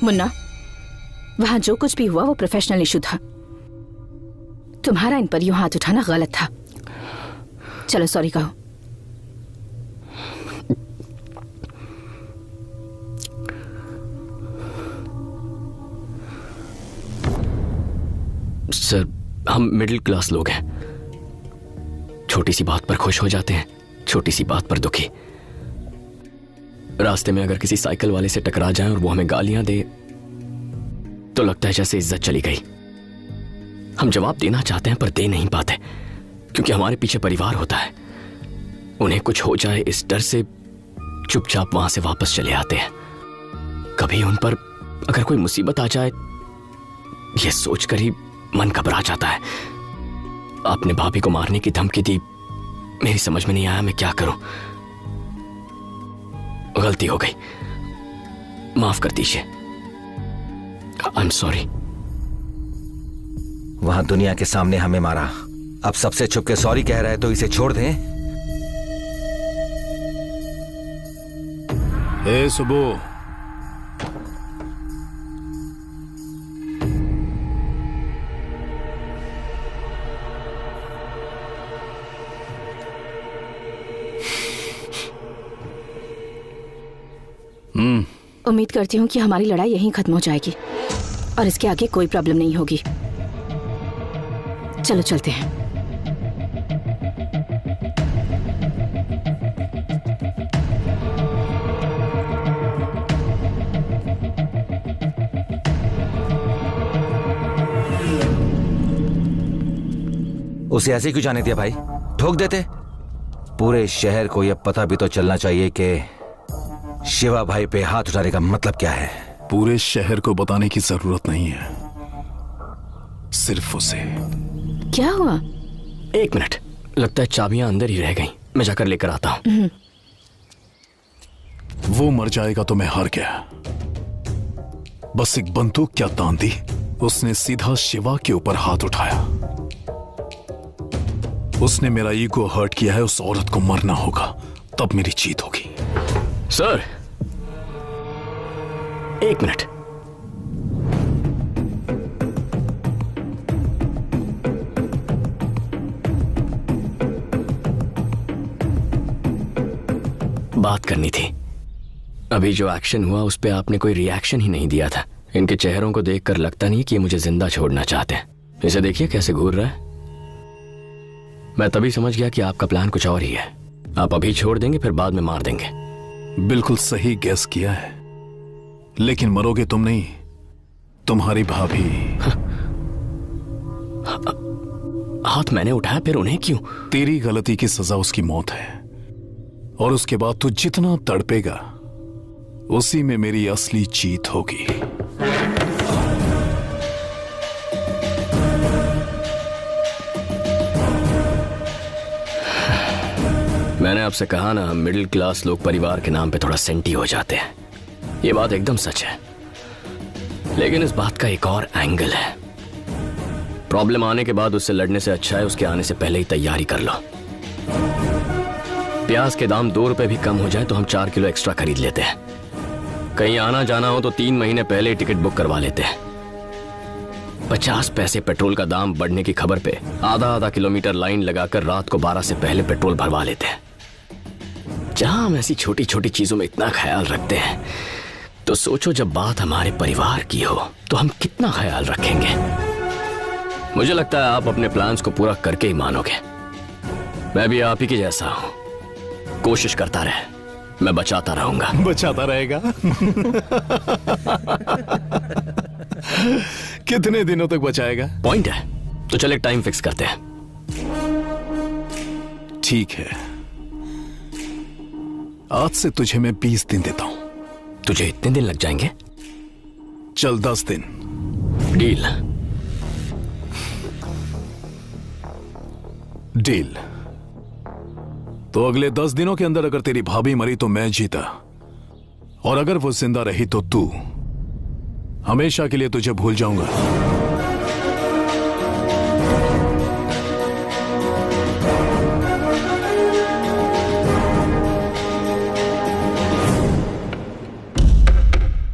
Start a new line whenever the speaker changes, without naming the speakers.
मुन्ना, वहां जो कुछ भी हुआ वो प्रोफेशनल इशू था। तुम्हारा इन पर यूं हाथ उठाना गलत था। चलो सॉरी कहो।
सर, हम मिडिल क्लास लोग हैं। छोटी सी बात पर खुश हो जाते हैं, छोटी सी बात पर दुखी। रास्ते में अगर किसी साइकिल वाले से टकरा जाएं और वो हमें गालियां दे तो लगता है जैसे इज्जत चली गई। हम जवाब देना चाहते हैं पर दे नहीं पाते, क्योंकि हमारे पीछे परिवार होता है। उन्हें कुछ हो जाए इस डर से चुपचाप वहां से वापस चले आते हैं। कभी उन पर अगर कोई मुसीबत आ जाए यह सोचकर ही मन घबरा जाता है। आपने भाभी को मारने की धमकी दी, मेरी समझ में नहीं आया मैं क्या करूं। गलती हो गई, माफ कर दीजिए। I am sorry.
वहां दुनिया के सामने हमें मारा, अब सबसे छुप के सॉरी कह रहा है तो इसे छोड़ दें।
ए सुबो,
उम्मीद करती हूँ कि हमारी लड़ाई यहीं खत्म हो जाएगी और इसके आगे कोई प्रॉब्लम नहीं होगी। चलो चलते हैं।
उसे ऐसे क्यों जाने दिया भाई? ठोक देते। पूरे शहर को यह पता भी तो चलना चाहिए कि शिवा भाई पे हाथ उठाने का मतलब क्या है।
पूरे शहर को बताने की जरूरत नहीं है, सिर्फ उसे।
क्या हुआ?
एक मिनट, लगता है चाबियां अंदर ही रह गईं। मैं जाकर लेकर आता हूं।
वो मर जाएगा तो मैं हार गया। बस एक बंदूक क्या तान दी, उसने सीधा शिवा के ऊपर हाथ उठाया। उसने मेरा ईगो हर्ट किया है, उस औरत को मरना होगा, तब मेरी जीत होगी।
सर, एक मिनट। बात करनी थी। अभी जो एक्शन हुआ उस पे आपने कोई रिएक्शन ही नहीं दिया था। इनके चेहरों को देखकर लगता नहीं कि ये मुझे जिंदा छोड़ना चाहते हैं। इसे देखिए कैसे घूर रहा है। मैं तभी समझ गया कि आपका प्लान कुछ और ही है। आप अभी छोड़ देंगे फिर बाद में मार देंगे।
बिल्कुल सही गैस किया है, लेकिन मरोगे तुम नहीं, तुम्हारी भाभी।
हाथ मैंने उठाया, फिर उन्हें क्यों?
तेरी गलती की सजा उसकी मौत है, और उसके बाद तू जितना तड़पेगा उसी में मेरी असली जीत होगी।
मैंने आपसे कहा ना, हम मिडिल क्लास लोग परिवार के नाम पे थोड़ा सेंटी हो जाते हैं। ये बात एकदम सच है, लेकिन इस बात का एक और एंगल है। प्रॉब्लम आने के बाद उससे लड़ने से अच्छा है उसके आने से पहले ही तैयारी कर लो। प्याज के दाम 2 रुपए भी कम हो जाए तो हम 4 किलो एक्स्ट्रा खरीद लेते हैं। कहीं आना जाना हो तो 3 महीने पहले ही टिकट बुक करवा लेते हैं। 50 पैसे पेट्रोल का दाम बढ़ने की खबर पे आधा किलोमीटर लाइन लगाकर रात को 12 से पहले पेट्रोल भरवा लेते हैं। जहां हम ऐसी छोटी छोटी चीजों में इतना ख्याल रखते हैं, तो सोचो जब बात हमारे परिवार की हो तो हम कितना ख्याल रखेंगे। मुझे लगता है आप अपने प्लान्स को पूरा करके ही मानोगे। मैं भी आप ही के जैसा हूं, कोशिश करता रहे, मैं बचाता रहूंगा।
बचाता रहेगा? कितने दिनों तक बचाएगा?
पॉइंट है, तो चले टाइम फिक्स करते हैं।
ठीक है, आज से तुझे मैं 20 दिन देता हूं।
तुझे इतने दिन लग जाएंगे?
चल 10 दिन।
डील।
डील। तो अगले 10 दिनों के अंदर अगर तेरी भाभी मरी तो मैं जीता, और अगर वो जिंदा रही तो तू। हमेशा के लिए तुझे भूल जाऊंगा।